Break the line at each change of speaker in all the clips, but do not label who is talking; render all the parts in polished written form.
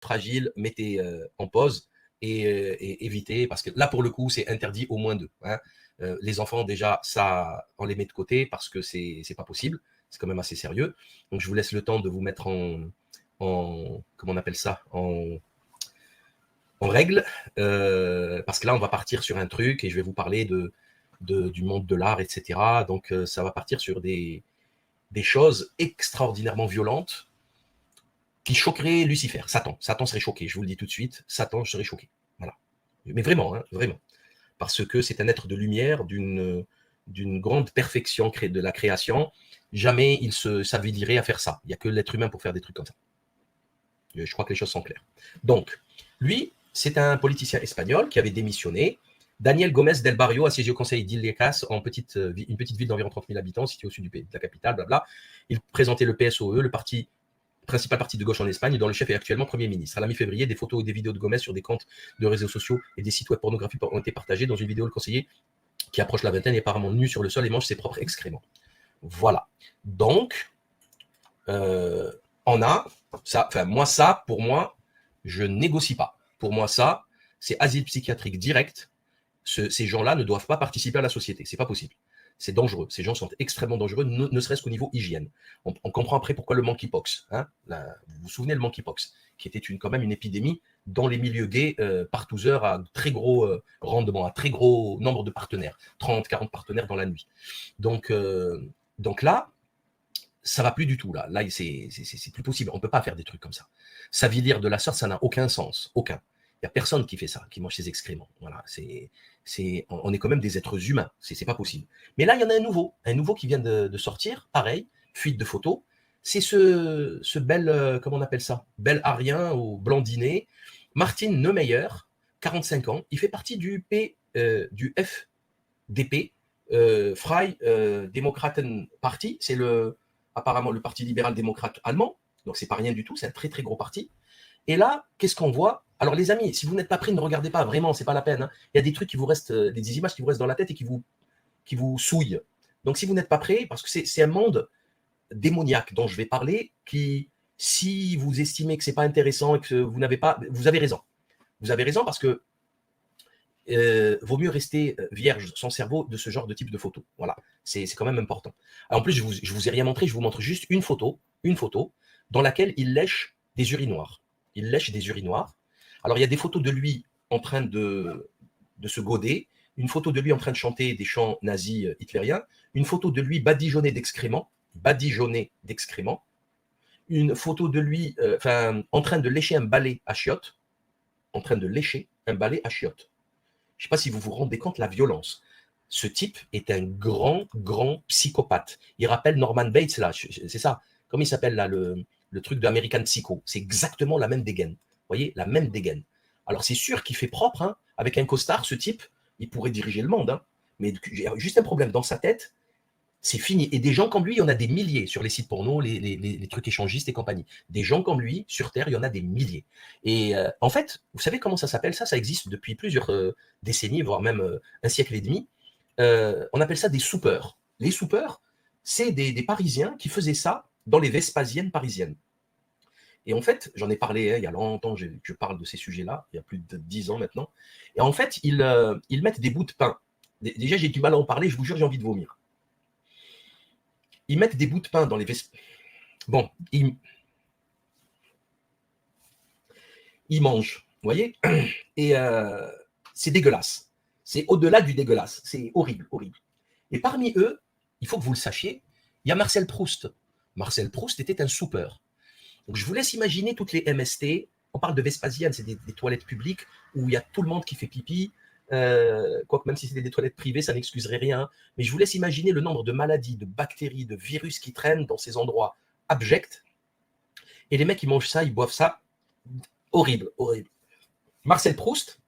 fragiles, mettez en pause et évitez, parce que là, pour le coup, c'est interdit au moins 2. Hein. Les enfants, déjà, ça, on les met de côté parce que c'est pas possible. C'est quand même assez sérieux. Donc, je vous laisse le temps de vous mettre comment on appelle ça, en règle, parce que là, on va partir sur un truc et je vais vous parler du monde de l'art, etc. Donc, ça va partir sur des choses extraordinairement violentes qui choqueraient Lucifer, Satan. Satan serait choqué, je vous le dis tout de suite. Satan serait choqué. Voilà. Mais vraiment, hein, vraiment. Parce que c'est un être de lumière, d'une grande perfection de la création. Jamais il s'avilerait à faire ça. Il n'y a que l'être humain pour faire des trucs comme ça. Je crois que les choses sont claires. Donc, lui, c'est un politicien espagnol qui avait démissionné. Daniel Gomez del Barrio a siégé au conseil d'Illescas, une petite ville d'environ 30 000 habitants, située au sud de la capitale, blabla. Il présentait le PSOE, le principal parti de gauche en Espagne, dont le chef est actuellement Premier ministre. À la mi-février, des photos et des vidéos de Gomez sur des comptes de réseaux sociaux et des sites web pornographiques ont été partagées. Dans une vidéo, le conseiller, qui approche la vingtaine, est apparemment nu sur le sol et mange ses propres excréments. Voilà. Donc, on a ça. Enfin, moi, ça, pour moi, je négocie pas. Pour moi, ça, c'est asile psychiatrique direct. Ces gens-là ne doivent pas participer à la société. C'est pas possible. C'est dangereux. Ces gens sont extrêmement dangereux, ne serait-ce qu'au niveau hygiène. On comprend après pourquoi le monkeypox. Hein, vous vous souvenez le monkeypox, qui était quand même une épidémie dans les milieux gays, partouzeurs à très gros rendement, à très gros nombre de partenaires, 30, 40 partenaires dans la nuit. Donc là, ça va plus du tout. Là c'est plus possible. On peut pas faire des trucs comme ça. S'avilir de la sorte, ça n'a aucun sens. Aucun. Il n'y a personne qui fait ça, qui mange ses excréments. Voilà, on est quand même des êtres humains. C'est pas possible. Mais là, il y en a un nouveau qui vient de sortir. Pareil, fuite de photos. C'est ce bel, comment on appelle ça, bel arien ou blandiné, Martin Neumeyer, 45 ans. Il fait partie du FDP, Freie Demokraten Party. C'est apparemment le parti libéral démocrate allemand. Donc, c'est pas rien du tout. C'est un très, très gros parti. Et là, qu'est-ce qu'on voit? Alors, les amis, si vous n'êtes pas prêts, ne regardez pas. Vraiment, c'est pas la peine. Hein. Il y a des trucs qui vous restent, des images qui vous restent dans la tête et qui vous souillent. Donc, si vous n'êtes pas prêts, parce que c'est un monde démoniaque dont je vais parler, qui, si vous estimez que c'est pas intéressant et que vous n'avez pas, vous avez raison. Vous avez raison parce que vaut mieux rester vierge son cerveau de ce genre de type de photo. Voilà, c'est quand même important. Alors, en plus, je vous ai rien montré, je vous montre juste une photo dans laquelle il lèche des urinoirs. Il lèche des urinoirs. Alors, il y a des photos de lui en train de se gauder, une photo de lui en train de chanter des chants nazis hitlériens, une photo de lui badigeonné d'excréments, une photo de lui en train de lécher un balai à chiottes, Je ne sais pas si vous vous rendez compte de la violence. Ce type est un grand psychopathe. Il rappelle Norman Bates, là, c'est ça. Comment il s'appelle, là, le truc d'American Psycho. C'est exactement la même dégaine. Vous voyez, la même dégaine. Alors, c'est sûr qu'il fait propre, hein. Avec un costard, ce type, il pourrait diriger le monde. Hein. Mais il y a juste un problème dans sa tête, c'est fini. Et des gens comme lui, il y en a des milliers sur les sites porno, les trucs échangistes et compagnie. Des gens comme lui, sur Terre, il y en a des milliers. Et en fait, vous savez comment ça s'appelle ça? Ça existe depuis plusieurs décennies, voire même un siècle et demi. On appelle ça des soupeurs. Les soupeurs, c'est des Parisiens qui faisaient ça dans les Vespasiennes parisiennes. Et en fait, j'en ai parlé il y a longtemps, je parle de ces sujets-là, il y a plus de 10 ans maintenant. Et en fait, ils mettent des bouts de pain. Déjà, j'ai du mal à en parler, je vous jure, j'ai envie de vomir. Ils mettent des bouts de pain dans les Vespasiennes. Bon, ils mangent, vous voyez? Et c'est dégueulasse. C'est au-delà du dégueulasse. C'est horrible, horrible. Et parmi eux, il faut que vous le sachiez, il y a Marcel Proust. Marcel Proust était un soupeur. Donc, je vous laisse imaginer toutes les MST. On parle de Vespasienne, c'est des toilettes publiques où il y a tout le monde qui fait pipi. Quoique même si c'était des toilettes privées, ça n'excuserait rien. Mais je vous laisse imaginer le nombre de maladies, de bactéries, de virus qui traînent dans ces endroits abjects. Et les mecs, ils mangent ça, ils boivent ça. Horrible, horrible. Marcel Proust,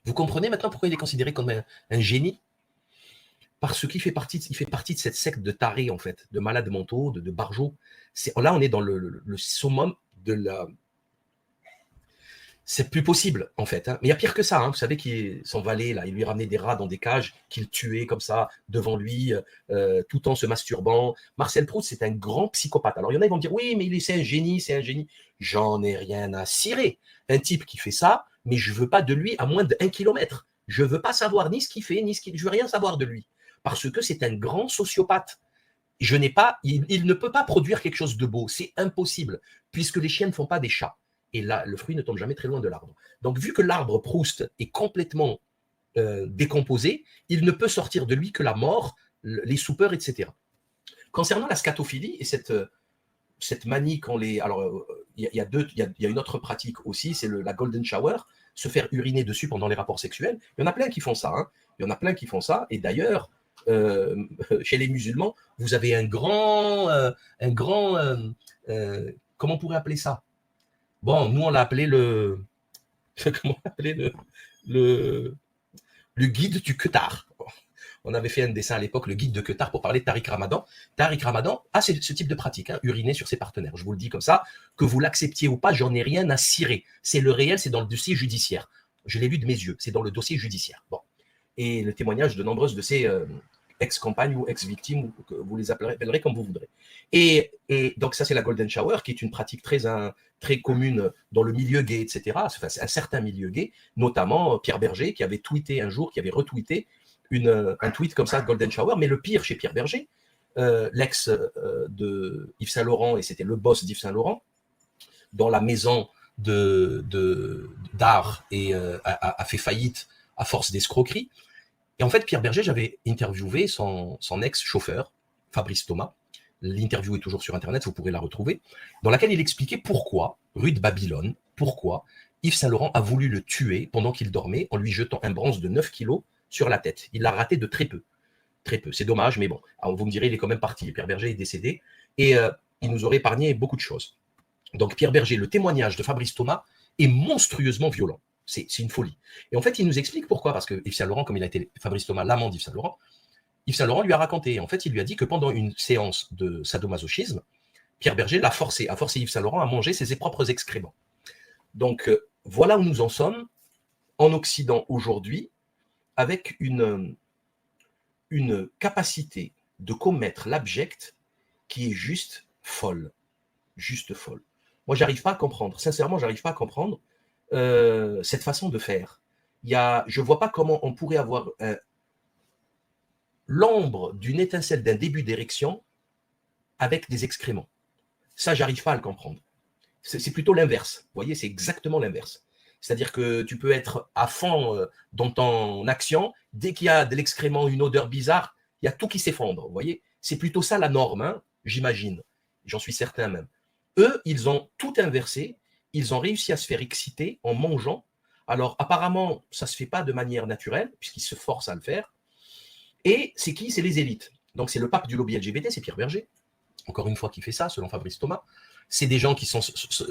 vous comprenez maintenant pourquoi il est considéré comme un génie? Parce qu'il fait partie de cette secte de tarés, en fait, de malades mentaux, de barjots. Là, on est dans le summum de C'est plus possible, en fait. Hein. Mais il y a pire que ça. Hein. Vous savez, son valet, là, il lui ramenait des rats dans des cages, qu'il tuait comme ça, devant lui, tout en se masturbant. Marcel Proust, c'est un grand psychopathe. Alors, il y en a qui vont me dire, oui, mais c'est un génie, c'est un génie. J'en ai rien à cirer. Un type qui fait ça, mais je ne veux pas de lui à moins d'1 kilomètre. Je ne veux pas savoir ni ce qu'il fait, ni ce qu'il... Je ne veux rien savoir de lui. Parce que c'est un grand sociopathe. Il ne peut pas produire quelque chose de beau. C'est impossible, puisque les chiens ne font pas des chats. Et là, le fruit ne tombe jamais très loin de l'arbre. Donc, vu que l'arbre Proust est complètement décomposé, il ne peut sortir de lui que la mort, les soupeurs, etc. Concernant la scatophilie et cette manie qu'on les... Alors, il y a une autre pratique aussi, c'est la golden shower, se faire uriner dessus pendant les rapports sexuels. Il y en a plein qui font ça. Hein. Il y en a plein qui font ça. Et d'ailleurs, chez les musulmans, vous avez un grand comment on pourrait appeler ça? Bon, nous, on l'a appelé comment on l'a appelé le guide du Qatar. On avait fait un dessin à l'époque, le guide de Qatar, pour parler de Tariq Ramadan. Tariq Ramadan a ce type de pratique, hein, uriner sur ses partenaires. Je vous le dis comme ça, que vous l'acceptiez ou pas, j'en ai rien à cirer. C'est le réel, c'est dans le dossier judiciaire. Je l'ai vu de mes yeux, c'est dans le dossier judiciaire. Bon. Et le témoignage de nombreuses de ces ex-compagnes ou ex-victimes, vous les appellerez comme vous voudrez. Et donc ça, c'est la golden shower, qui est une pratique très commune dans le milieu gay, etc. Enfin, c'est un certain milieu gay, notamment Pierre Berger, qui avait tweeté un jour, qui avait retweeté un tweet comme ça, golden shower. Mais le pire chez Pierre Berger, l'ex de Yves Saint Laurent, et c'était le boss d'Yves Saint Laurent, dans la maison d'art et a fait faillite à force d'escroquerie. Et en fait, Pierre Berger, j'avais interviewé son ex-chauffeur, Fabrice Thomas. L'interview est toujours sur Internet, vous pourrez la retrouver, dans laquelle il expliquait pourquoi, rue de Babylone, pourquoi Yves Saint Laurent a voulu le tuer pendant qu'il dormait en lui jetant un bronze de 9 kilos sur la tête. Il l'a raté de très peu. Très peu. C'est dommage, mais bon. Alors, vous me direz, il est quand même parti. Pierre Berger est décédé et il nous aurait épargné beaucoup de choses. Donc, Pierre Berger, le témoignage de Fabrice Thomas est monstrueusement violent. C'est une folie. Et en fait, il nous explique pourquoi. Parce que Yves Saint Laurent, comme il a été Fabrice Thomas, l'amant d'Yves Saint Laurent, Yves Saint Laurent lui a raconté. En fait, il lui a dit que pendant une séance de sadomasochisme, Pierre Berger a forcé Yves Saint Laurent à manger ses propres excréments. Donc, voilà où nous en sommes en Occident aujourd'hui, avec une capacité de commettre l'abject qui est juste folle. Juste folle. Moi, j'arrive pas à comprendre. Sincèrement, j'arrive pas à comprendre cette façon de faire. Je vois pas comment on pourrait avoir l'ombre d'une étincelle d'un début d'érection avec des excréments. Ça, j'arrive pas à le comprendre. C'est plutôt l'inverse. Vous voyez, c'est exactement l'inverse. C'est-à-dire que tu peux être à fond dans ton action, dès qu'il y a de l'excrément, une odeur bizarre, il y a tout qui s'effondre. Vous voyez, c'est plutôt ça la norme, hein, j'imagine. J'en suis certain même. Eux, ils ont tout inversé. Ils ont réussi à se faire exciter en mangeant. Alors, apparemment, ça ne se fait pas de manière naturelle, puisqu'ils se forcent à le faire. Et c'est qui? C'est les élites. Donc, c'est le pape du lobby LGBT, c'est Pierre Berger. Encore une fois, qui fait ça, selon Fabrice Thomas. C'est des gens qui sont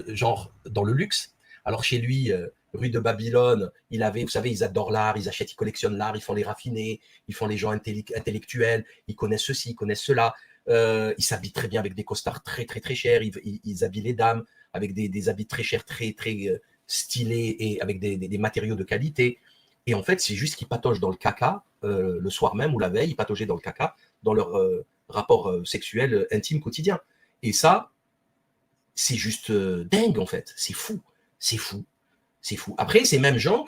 genre dans le luxe. Alors chez lui, rue de Babylone, vous savez, ils adorent l'art, ils achètent, ils collectionnent l'art, ils font les raffinés, ils font les gens intellectuels, ils connaissent ceci, ils connaissent cela. Ils s'habillent très bien avec des costards très très très chers, ils habillent les dames avec des habits très chers, très très stylés et avec des matériaux de qualité. Et en fait, c'est juste qu'ils patochent dans le caca le soir même ou la veille, ils pataugeaient dans le caca dans leur rapport sexuel intime quotidien. Et ça, c'est juste dingue en fait, c'est fou, c'est fou, c'est fou. Après, ces mêmes gens,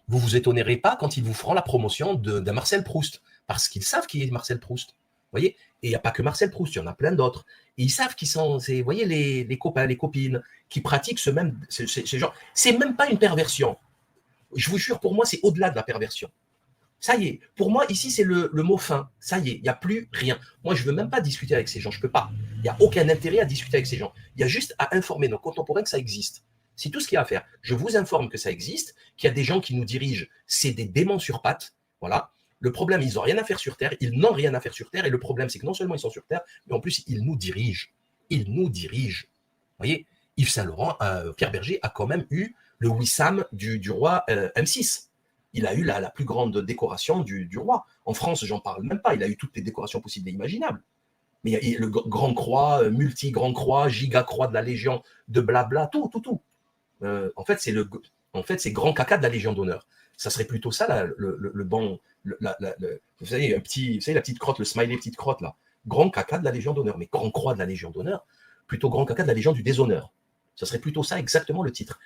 vous vous étonnerez pas quand ils vous feront la promotion d'un Marcel Proust, parce qu'ils savent qui est Marcel Proust, vous voyez. Et il n'y a pas que Marcel Proust, il y en a plein d'autres. Et ils savent qui sont, vous voyez, les copains, les copines, qui pratiquent ce genre. C'est même pas une perversion. Je vous jure, pour moi, c'est au-delà de la perversion. Ça y est, pour moi, ici, c'est le mot fin. Ça y est, il n'y a plus rien. Moi, je ne veux même pas discuter avec ces gens, je ne peux pas. Il n'y a aucun intérêt à discuter avec ces gens. Il y a juste à informer nos contemporains que ça existe. C'est tout ce qu'il y a à faire. Je vous informe que ça existe, qu'il y a des gens qui nous dirigent, c'est des démons sur pattes. Voilà. Le problème, ils n'ont rien à faire sur Terre, ils n'ont rien à faire sur Terre, et le problème, c'est que non seulement ils sont sur Terre, mais en plus, ils nous dirigent. Ils nous dirigent. Vous voyez, Yves Saint Laurent, Pierre Berger a quand même eu le Wissam du roi M6. Il a eu la plus grande décoration du roi. En France, j'en parle même pas. Il a eu toutes les décorations possibles et imaginables. Mais il y a le grand croix, multi-grand croix, giga croix de la Légion, de blabla, tout. En fait, c'est grand caca de la Légion d'honneur. Ça serait plutôt ça, là, le banc. Vous savez, vous savez, la petite crotte, le smiley petite crotte, là. Grand caca de la Légion d'honneur. Mais grand croix de la Légion d'honneur, plutôt grand caca de la Légion du déshonneur. Ça serait plutôt ça, exactement le titre.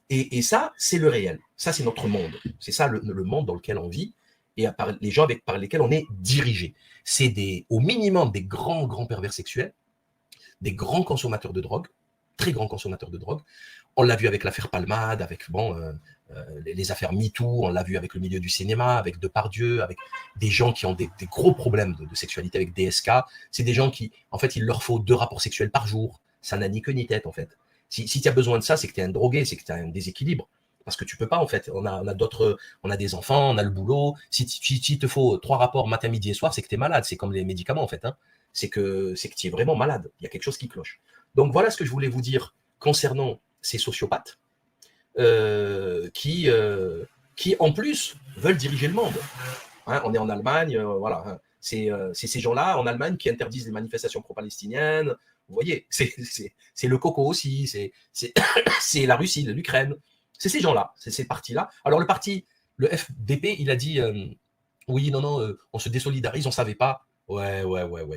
Et ça, c'est le réel. Ça, c'est notre monde. C'est ça le monde dans lequel on vit et les gens par lesquels on est dirigé. C'est au minimum des grands pervers sexuels, des grands consommateurs de drogue, très grands consommateurs de drogue. On l'a vu avec l'affaire Palmade, avec les affaires MeToo, on l'a vu avec le milieu du cinéma, avec Depardieu, avec des gens qui ont des gros problèmes de sexualité avec DSK. C'est des gens qui, en fait, il leur faut 2 rapports sexuels par jour. Ça n'a ni queue ni tête, en fait. Si tu as besoin de ça, c'est que tu es un drogué, c'est que tu as un déséquilibre. Parce que tu peux pas, en fait. On a des enfants, on a le boulot. Si te faut 3 rapports matin, midi et soir, c'est que tu es malade. C'est comme les médicaments, en fait. Hein. C'est que tu es vraiment malade. Il y a quelque chose qui cloche. Donc voilà ce que je voulais vous dire concernant ces sociopathes qui, en plus, veulent diriger le monde. Hein, on est en Allemagne, voilà. Hein. C'est ces gens-là, en Allemagne, qui interdisent les manifestations pro-palestiniennes. Vous voyez, c'est le coco aussi, c'est la Russie, l'Ukraine. C'est ces gens-là, c'est ces partis-là. Alors le FDP, il a dit, oui, non, on se désolidarise, on savait pas. Ouais,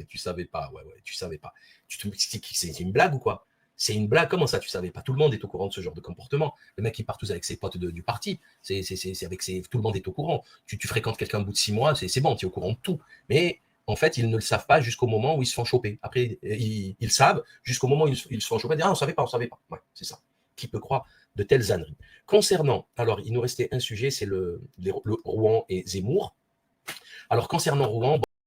tu savais pas, tu savais pas. C'est une blague ou quoi? C'est une blague, comment ça tu savais pas? Tout le monde est au courant de ce genre de comportement. Le mec il part tous avec ses potes du parti, tout le monde est au courant. Tu fréquentes quelqu'un au bout de 6 mois, c'est bon, tu es au courant de tout. Mais en fait, ils ne le savent pas jusqu'au moment où ils se font choper. Après, ils savent jusqu'au moment où ils se font choper. Ah, on savait pas. Ouais, c'est ça. Qui peut croire de telles âneries? Concernant, alors il nous restait un sujet, c'est le Rouen et Zemmour. Alors concernant Rouen,